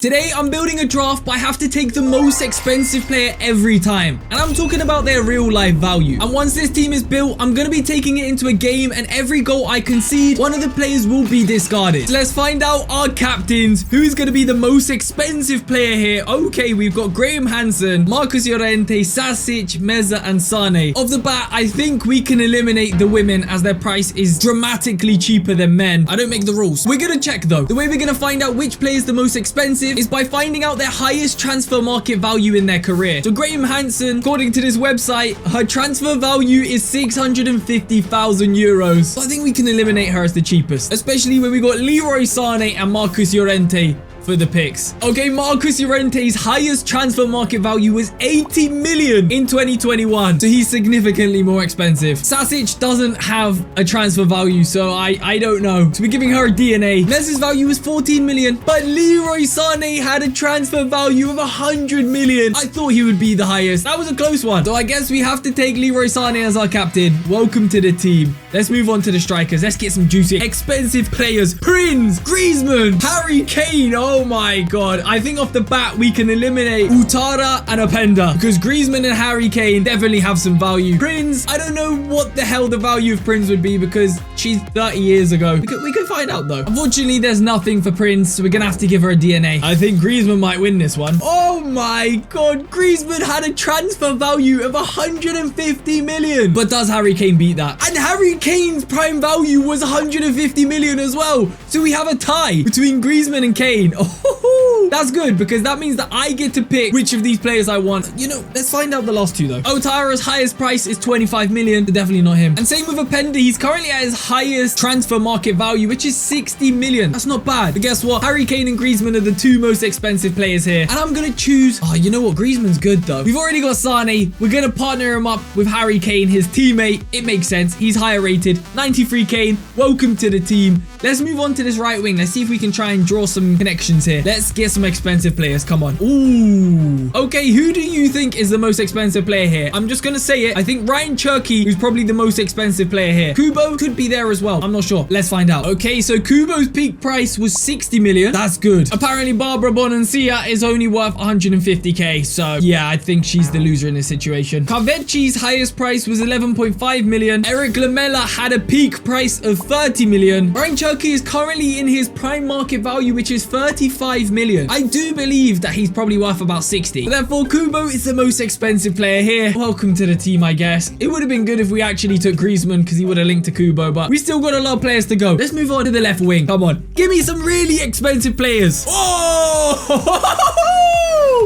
Today, I'm building a draft, but I have to take the most expensive player every time. And I'm talking about their real life value. And once this team is built, I'm going to be taking it into a game, and every goal I concede, one of the players will be discarded. So let's find out our captains. Who's going to be the most expensive player here? Okay, we've got Graham Hansen, Marcus Llorente, Sasic, Meza, and Sane. Off the bat, I think we can eliminate the women as their price is dramatically cheaper than men. I don't make the rules. We're going to check though. The way we're going to find out which player is the most expensive is by finding out their highest transfer market value in their career. So Graham Hansen, according to this website, her transfer value is 650,000 euros. So I think we can eliminate her as the cheapest, especially when we got Leroy Sane and Marcus Llorente for the picks. Okay, Marcus Llorente's highest transfer market value was 80 million in 2021, so he's significantly more expensive. Sasic doesn't have a transfer value, so I don't know. So we're giving her a DNA. Meza's value was 14 million, but Leroy Sane had a transfer value of 100 million. I thought he would be the highest. That was a close one. So I guess we have to take Leroy Sane as our captain. Welcome to the team. Let's move on to the strikers. Let's get some juicy, expensive players. Prince, Griezmann, Harry Kane. Oh my god. I think off the bat we can eliminate Utara and Openda because Griezmann and Harry Kane definitely have some value. Prince, I don't know what the hell the value of Prince would be because she's 30 years ago. We can find out though. Unfortunately, there's nothing for Prince, so we're gonna have to give her a DNA. I think Griezmann might win this one. Oh my god. Griezmann had a transfer value of 150 million. But does Harry Kane beat that? And Harry Kane's prime value was 150 million as well. So we have a tie between Griezmann and Kane. Oh, that's good because that means that I get to pick which of these players I want. You know, let's find out the last two though. Otara's highest price is 25 million. So definitely not him. And same with Openda. He's currently at his highest transfer market value, which is 60 million. That's not bad. But guess what? Harry Kane and Griezmann are the two most expensive players here. And I'm going to choose... Oh, you know what? Griezmann's good though. We've already got Sane. We're going to partner him up with Harry Kane, his teammate. It makes sense. He's higher rated. 93 Kane. Welcome to the team. Let's move on to this right wing. Let's see if we can try and draw some connections here. Let's get some expensive players. Come on. Ooh. Okay, who do you think is the most expensive player here? I'm just going to say it. I think Ryan Cherky is probably the most expensive player here. Kubo could be there as well. I'm not sure. Let's find out. Okay, so Kubo's peak price was 60 million. That's good. Apparently, Barbara Bonancia is only worth 150k. So, yeah, I think she's the loser in this situation. Carvecci's highest price was 11.5 million. Eric Lamela had a peak price of 30 million. Ryan Cherky is currently in his prime market value, which is 35 million. I do believe that he's probably worth about 60. But therefore, Kubo is the most expensive player here. Welcome to the team, I guess. It would have been good if we actually took Griezmann because he would have linked to Kubo, but we still got a lot of players to go. Let's move on to the left wing. Come on. Give me some really expensive players. Oh!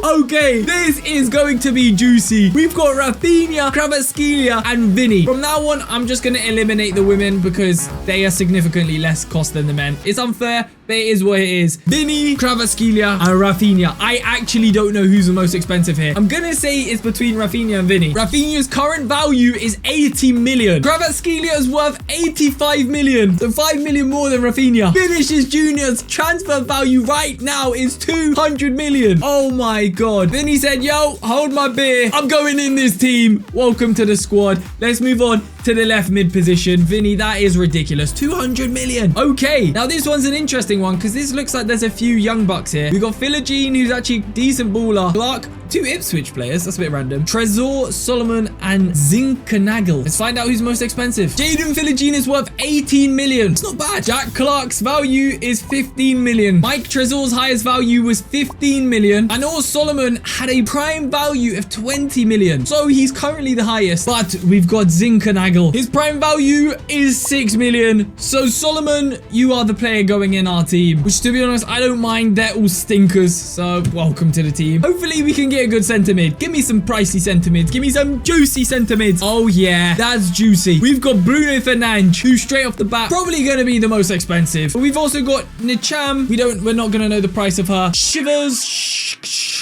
Okay, this is going to be juicy. We've got Rafinha, Kvaratskhelia, and Vinny. From now on, I'm just going to eliminate the women because they are significantly less cost than the men. It's unfair, but it is what it is. Vinny, Kvaratskhelia, and Rafinha. I actually don't know who's the most expensive here. I'm going to say it's between Rafinha and Vinny. Rafinha's current value is 80 million. Kvaratskhelia is worth 85 million. So 5 million more than Rafinha. Vinicius Jr.'s transfer value right now is 200 million. Oh my god. Vinny said, yo, hold my beer. I'm going in this team. Welcome to the squad. Let's move on to the left mid position. Vinny, that is ridiculous. 200 million. Okay. Now this one's an interesting one because this looks like there's a few young bucks here. We got Philogene, who's actually decent baller. Clark, two Ipswich players. That's a bit random. Trezor, Solomon, and Zinkernagel. Let's find out who's most expensive. Jaden Philogene is worth 18 million. It's not bad. Jack Clark's value is 15 million. Mike Trezor's highest value was 15 million. And Or Solomon had a prime value of 20 million. So he's currently the highest. But we've got Zinkernagel. His prime value is 6 million. So Solomon, you are the player going in our team. Which, to be honest, I don't mind. They're all stinkers. So welcome to the team. Hopefully we can get a good centre mid. Give me some pricey centre mids. Give me some juicy centre mids. Oh yeah, that's juicy. We've got Bruno Fernandes, who's straight off the bat probably going to be the most expensive. But we've also got Nicham. We're not going to know the price of her. Shivers.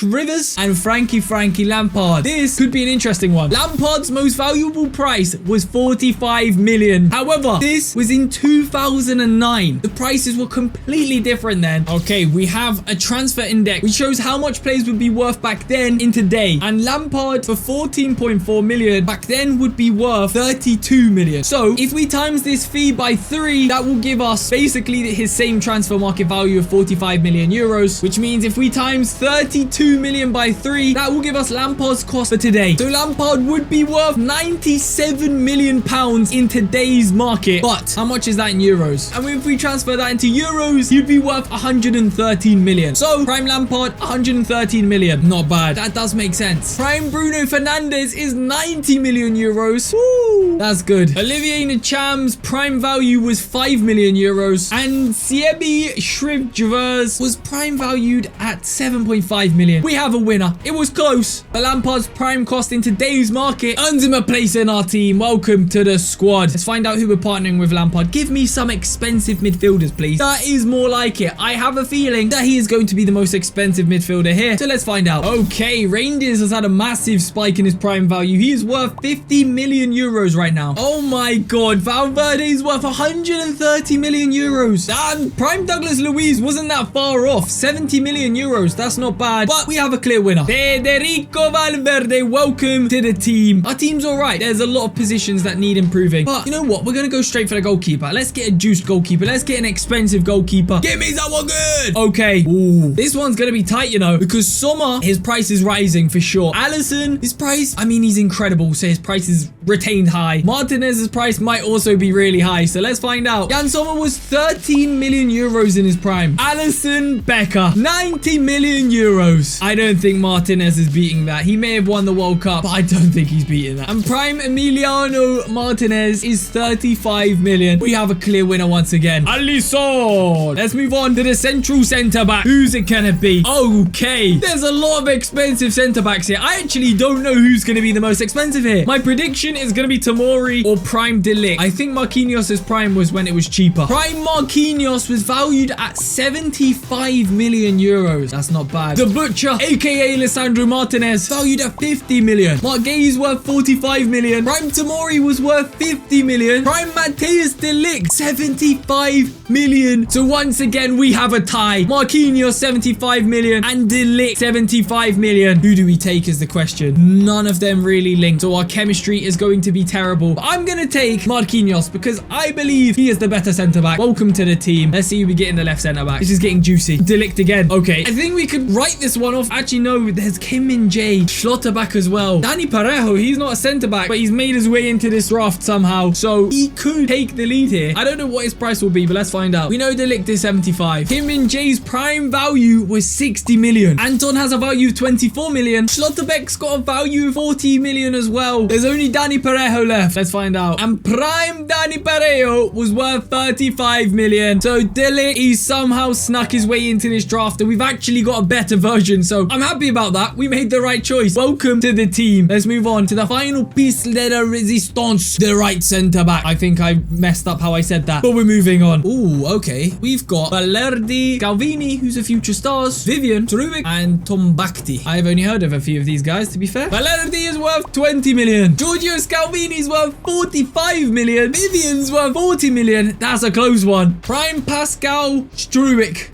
Shrivers and Frankie Lampard. This could be an interesting one. Lampard's most valuable price was 45 million. However, this was in 2009. The prices were completely different then. Okay, we have a transfer index which shows how much players would be worth back then in today. And Lampard for 14.4 million back then would be worth 32 million. So if we times this fee by 3, that will give us basically his same transfer market value of 45 million euros, which means if we times 32 million by 3, that will give us Lampard's cost for today. So Lampard would be worth 97 million pounds in today's market. But how much is that in euros? And if we transfer that into euros, you'd be worth 113 million. So prime Lampard, 113 million. Not bad. That does make sense. Prime Bruno Fernandes is 90 million euros. Woo, that's good. Olivier Ncham's prime value was 5 million euros. And Siebi Shrivers was prime valued at 7.5 million. We have a winner. It was close, but Lampard's prime cost in today's market earns him a place in our team. Welcome to the squad. Let's find out who we're partnering with Lampard. Give me some expensive midfielders, please. That is more like it. I have a feeling that he is going to be the most expensive midfielder here. So let's find out. Okay, Reindeers has had a massive spike in his prime value. He is worth 50 million euros right now. Oh my god, Valverde is worth 130 million euros. And prime Douglas Luiz wasn't that far off. 70 million euros. That's not bad, but we have a clear winner. Federico Valverde, welcome to the team. Our team's all right. There's a lot of positions that need improving, but you know what? We're going to go straight for the goalkeeper. Let's get a juiced goalkeeper. Let's get an expensive goalkeeper. Give me someone good. Okay. Ooh, this one's going to be tight, you know, because Sommer, his price is rising for sure. Alisson, his price, I mean, he's incredible, so his price is retained high. Martinez's price might also be really high, so let's find out. Jan Sommer was 13 million euros in his prime. Alisson Becker, 90 million euros. I don't think Martinez is beating that. He may have won the World Cup, but I don't think he's beating that. And prime Emiliano Martinez is 35 million. We have a clear winner once again. Alisson. Let's move on to the central centre back. Who's it gonna be? Okay, there's a lot of expensive centre backs here. I actually don't know who's gonna be the most expensive here. My prediction is gonna be Tomori or prime De Ligt. I think Marquinhos' prime was when it was cheaper. Prime Marquinhos was valued at 75 million euros. That's not bad. The Butcher, aka Lisandro Martinez, valued at 50 million. Marc Guehi is worth 45 million. Prime Tomori was worth 50 million. Prime Matthias De Ligt, 75 million. So once again, we have a tie. Marquinhos, 75 million, and De Ligt, 75 million. Who do we take is the question. None of them really linked, so our chemistry is going to be terrible. But I'm going to take Marquinhos because I believe he is the better centre-back. Welcome to the team. Let's see who we get in the left centre-back. This is getting juicy. De Ligt again. Okay, I think we could write this one off. Actually, no, there's Kim Min-jae. Schlotterbeck as well. Danny Parejo, he's not a centre-back, but he's made his way into this draft somehow, so he could take the lead here. I don't know what his price will be, but let's find out. We know De Ligt is 75. Kim Min-jae's prime value was 60 million. Anton has a value of 24 million. Schlotterbeck's got a value of 40 million as well. There's only Danny Parejo left. Let's find out. And prime Danny Parejo was worth 35 million. So De Ligt, he somehow snuck his way into this draft, and we've actually got a better version, so I'm happy about that. We made the right choice. Welcome to the team. Let's move on to the final piece de la resistance, the right centre back. I think I messed up how I said that, but we're moving on. Ooh, okay. We've got Valerdi, Calvini, who's a future stars, Vivian, Trubic, and Tom Bakti. I've only heard of a few of these guys, to be fair. Valerdi is worth 20 million. Giorgio Scalvini's worth 45 million. Vivian's worth 40 million. That's a close one. Prime Pascal Struick,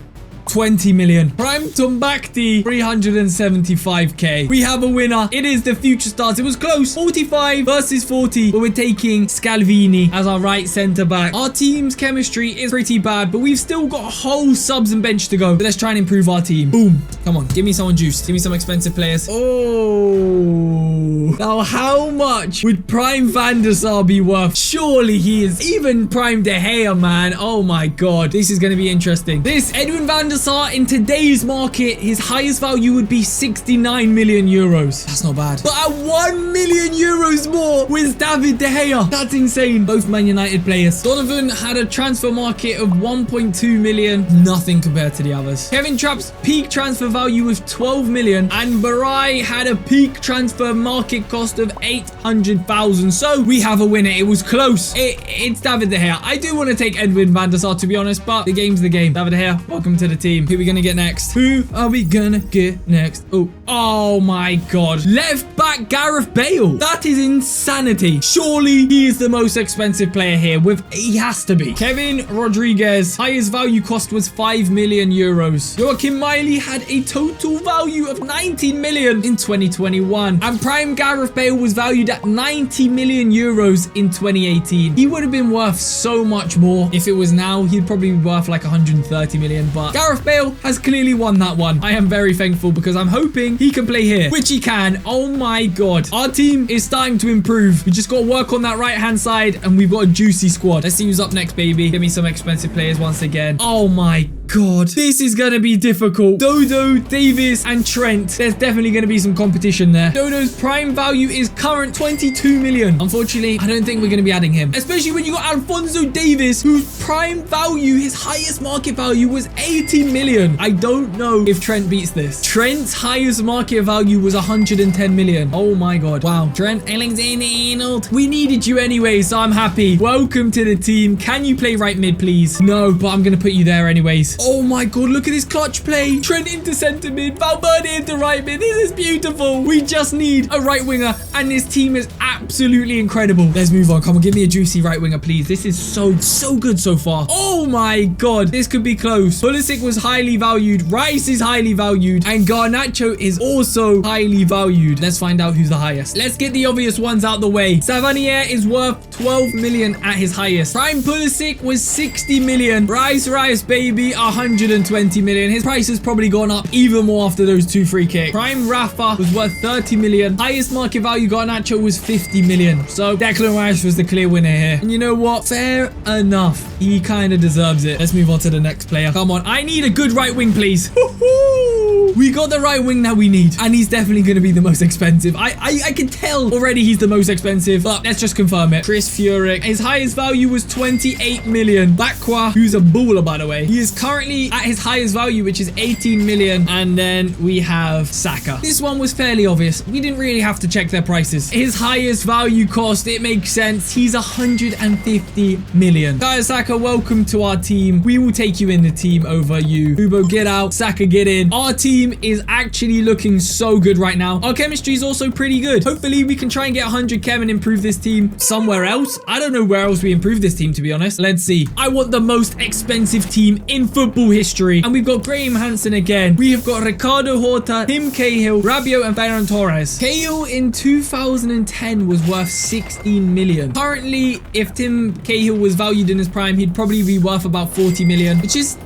20 million. Prime Tombakti, 375k. We have a winner. It is the future stars. It was close. 45 versus 40, but we're taking Scalvini as our right centre back. Our team's chemistry is pretty bad, but we've still got a whole subs and bench to go. But let's try and improve our team. Boom. Come on. Give me someone juiced. Give me some expensive players. Oh. Now, how much would Prime Van der Sar be worth? Surely he is. Even Prime De Gea, man. Oh my god. This is going to be interesting. This Edwin Van der Sar in today's market, his highest value would be 69 million euros. That's not bad. But at 1 million euros more with David De Gea. That's insane. Both Man United players. Donovan had a transfer market of 1.2 million. Nothing compared to the others. Kevin Trapp's peak transfer value was 12 million. And Barai had a peak transfer market cost of 800,000. So we have a winner. It was close. It's David De Gea. I do want to take Edwin Van der Sar, to be honest, but the game's the game. David De Gea, welcome to the team. team. Who are we going to get next? Who are we going to get next? Oh my God. Left back Gareth Bale. That is insanity. Surely he is the most expensive player here. He has to be. Kevin Rodriguez. Highest value cost was 5 million euros. Joachim Miley had a total value of 19 million in 2021. And prime Gareth Bale was valued at 90 million euros in 2018. He would have been worth so much more. If it was now, he'd probably be worth like 130 million. But Gareth Bale has clearly won that one. I am very thankful because I'm hoping he can play here, which he can. Oh my God. Our team is starting to improve. We just got to work on that right-hand side and we've got a juicy squad. Let's see who's up next, baby. Give me some expensive players once again. Oh my God, this is going to be difficult. Dodo, Davis, and Trent. There's definitely going to be some competition there. Dodo's prime value is current 22 million. Unfortunately, I don't think we're going to be adding him. Especially when you got Alphonso Davis, whose prime value, his highest market value was 80 million. I don't know if Trent beats this. Trent's highest market value was 110 million. Oh my God. Wow. Trent Alexander-Arnold. We needed you anyway, so I'm happy. Welcome to the team. Can you play right mid, please? No, but I'm going to put you there anyways. Oh my God, look at this clutch play. Trent into centre mid, Valverde into right mid. This is beautiful. We just need a right winger and this team is absolutely incredible. Let's move on. Come on, give me a juicy right winger, please. This is so good so far. Oh my God, this could be close. Pulisic was highly valued. Rice is highly valued. And Garnacho is also highly valued. Let's find out who's the highest. Let's get the obvious ones out the way. Savanier is worth 12 million at his highest. Prime Pulisic was 60 million. Rice, baby, 120 million. His price has probably gone up even more after those 2 free kicks. Prime Rafa was worth 30 million. Highest market value Garnacho was 50 million. So Declan Rice was the clear winner here. And you know what? Fair enough. He kind of deserves it. Let's move on to the next player. Come on. I need a good right wing, please. We got the right wing that we need. And he's definitely going to be the most expensive. I can tell already he's the most expensive. But let's just confirm it. Chris Furyk. His highest value was 28 million. Bakwa, who's a baller, by the way. He is currently at his highest value, which is 18 million. And then we have Saka. This one was fairly obvious. We didn't really have to check their prices. His highest value cost, it makes sense. He's 150 million. Kaya Saka, welcome to our team. We will take you in the team over you. Ubo, get out. Saka, get in. Our team is actually looking so good right now. Our chemistry is also pretty good. Hopefully, we can try and get 100 chem and improve this team somewhere else. I don't know where else we improve this team, to be honest. Let's see. I want the most expensive team in football history. And we've got Graham Hansen again. We have got Ricardo Horta, Tim Cahill, Rabiot, and Ferran Torres. Cahill in 2010 was worth 16 million. Currently, if Tim Cahill was valued in his prime, he'd probably be worth about 40 million,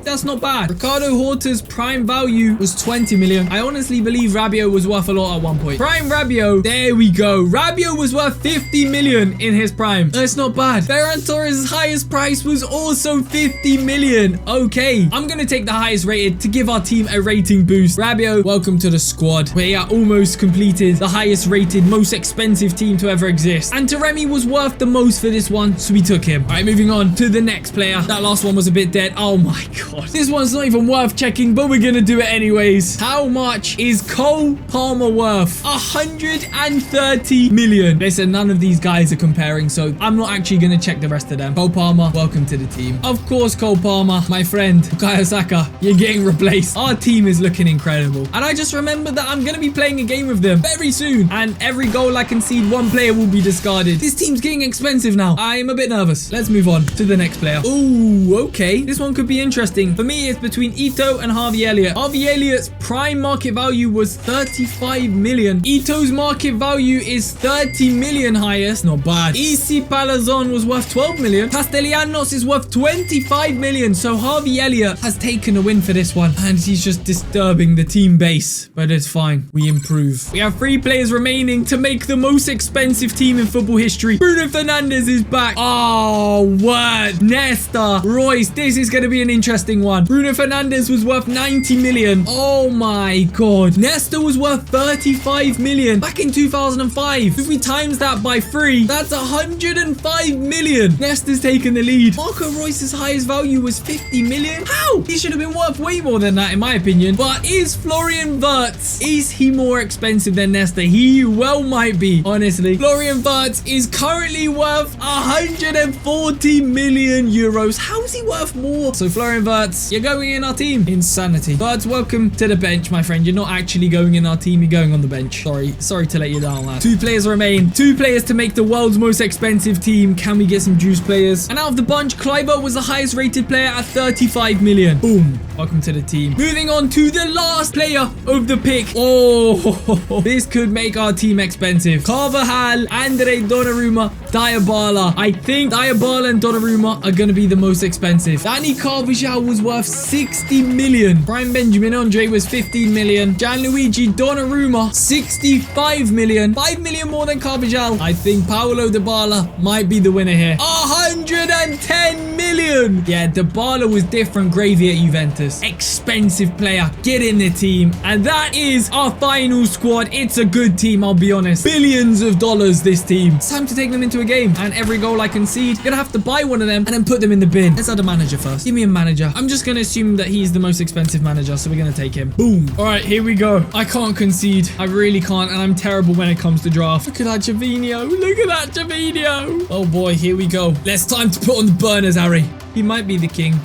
that's not bad. Ricardo Horta's prime value was 20 million. I honestly believe Rabiot was worth a lot at one point. Prime Rabiot, there we go. Rabiot was worth 50 million in his prime. That's not bad. Ferran Torres' highest price was also 50 million. Okay, I'm gonna take the highest rated to give our team a rating boost. Rabiot, welcome to the squad. We are almost completed the highest rated, most expensive team to ever exist. And Taremi was worth the most for this one, so we took him. All right, moving on to the next player. That last one was a bit dead. Oh my God. This one's not even worth checking, but we're gonna do it anyways. How much is Cole Palmer worth? 130 million. Listen, none of these guys are comparing, so I'm not actually gonna check the rest of them. Cole Palmer, welcome to the team. Of course, Cole Palmer, my friend, Bukayo Saka, you're getting replaced. Our team is looking incredible. And I just remembered that I'm gonna be playing a game with them very soon. And every goal I concede, one player will be discarded. This team's getting expensive now. I'm a bit nervous. Let's move on to the next player. Ooh, okay. This one could be interesting. For me, it's between Ito and Harvey Elliott. Harvey Elliott's prime market value was 35 million. Ito's market value is 30 million highest. Not bad. EC Palazon was worth 12 million. Castellanos is worth 25 million. So Harvey Elliott has taken a win for this one. And he's just disturbing the team base. But it's fine. We improve. We have 3 players remaining to make the most expensive team in football history. Bruno Fernandes is back. Oh, what? Nesta, Royce. This is going to be an interesting one. Bruno Fernandes was worth 90 million. Oh my my god. Nesta was worth 35 million back in 2005. If we times that by 3, that's 105 million. Nesta's taken the lead. Marco Reus's highest value was 50 million. How? He should have been worth way more than that in my opinion. But is Florian Wirtz, is he more expensive than Nesta? He well might be, honestly. Florian Wirtz is currently worth 140 million euros. How is he worth more? So Florian Wirtz, you're going in our team. Insanity. Wirtz, welcome to the bench, my friend. You're not actually going in our team. You're going on the bench. Sorry to let you down, lad. 2 players remain. 2 players to make the world's most expensive team. Can we get some juice players? And out of the bunch, Kleiber was the highest rated player at 35 million. Boom. Welcome to the team. Moving on to the last player of the pick. Oh, this could make our team expensive. Carvajal, Andre Donnarumma, Dybala. I think Dybala and Donnarumma are going to be the most expensive. Danny Carvajal was worth 60 million. Brian Benjamin Andre was 15 million. Gianluigi Donnarumma, 65 million. 5 million more than Carvajal. I think Paulo Dybala might be the winner here. 110 million. Yeah, Dybala was different gravy at Juventus. Expensive player. Get in the team. And that is our final squad. It's a good team, I'll be honest. Billions of dollars, this team. It's time to take them into a game. And every goal I concede, I'm gonna have to buy one of them and then put them in the bin. Let's add a manager first. Give me a manager. I'm just gonna assume that he's the most expensive manager, so we're gonna take him. Boom. All right, here we go. I can't concede. I really can't, and I'm terrible when it comes to draft. Look at that Javinho. Look at that Javinho. Oh boy, here we go. Let's time to put on the burners, Harry. He might be the king.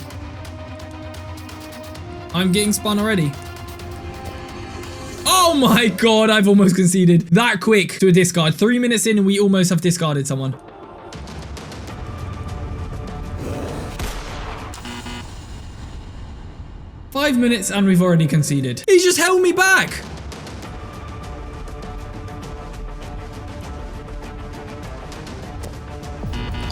I'm getting spun already. Oh my god, I've almost conceded. That quick to a discard. 3 minutes in and we almost have discarded someone. Five minutes and we've already conceded. He just held me back.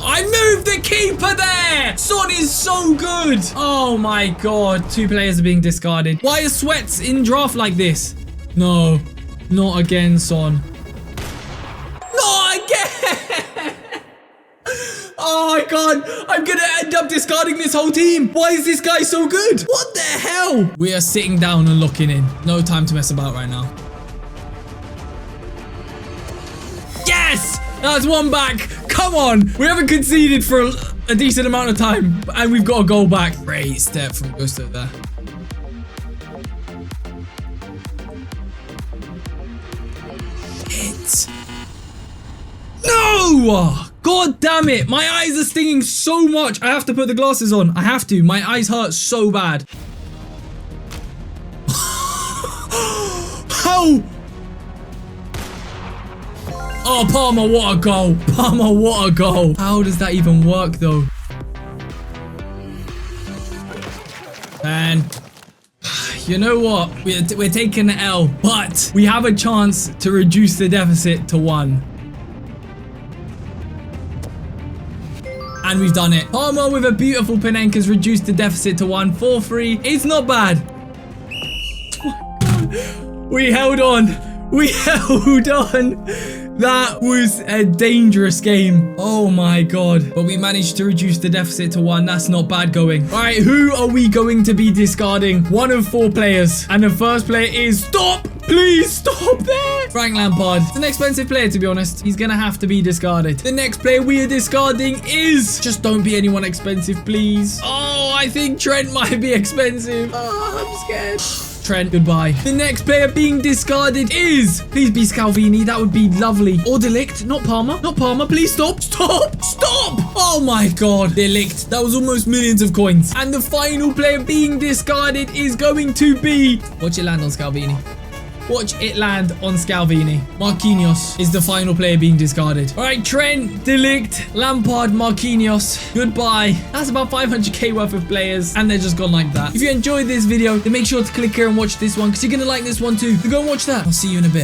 I moved the keeper there. Son is so good. Oh my god. 2 players are being discarded. Why are sweats in draft like this? No, not again, Son. Not again. Oh my god. I'm going to end up discarding this whole team. Why is this guy so good? What the hell? We are sitting down and looking in. No time to mess about right now. Yes. That's 1 back. Come on. We haven't conceded for a decent amount of time. And we've got a goal back. Great step from Gusto there. Hit. No! God damn it. My eyes are stinging so much. I have to put the glasses on. I have to. My eyes hurt so bad. How? Oh, Palmer, what a goal. Palmer, what a goal. How does that even work, though? And you know what? We're taking the L, but we have a chance to reduce the deficit to 1. And we've done it. Palmer with a beautiful Panenka has reduced the deficit to 1. 4-3. It's not bad. We held on. We held on. That was a dangerous game. Oh my god. But we managed to reduce the deficit to 1. That's not bad going. All right, who are we going to be discarding? 1 of 4 players. And the first player is... Stop! Please stop there. Frank Lampard. It's an expensive player, to be honest. He's going to have to be discarded. The next player we are discarding is... Just don't be anyone expensive, please. Oh, I think Trent might be expensive. Oh, I'm scared. Trent, goodbye. The next player being discarded is... Please be Scalvini. That would be lovely. Or Delict. Not Palmer. Not Palmer. Please stop. Stop. Stop. Oh my god. Delict. That was almost millions of coins. And the final player being discarded is going to be... Watch it land on Scalvini. Watch it land on Scalvini. Marquinhos is the final player being discarded. All right, Trent, Delict, Lampard, Marquinhos. Goodbye. That's about 500k worth of players, and they're just gone like that. If you enjoyed this video, then make sure to click here and watch this one, because you're going to like this one too. So go and watch that. I'll see you in a bit.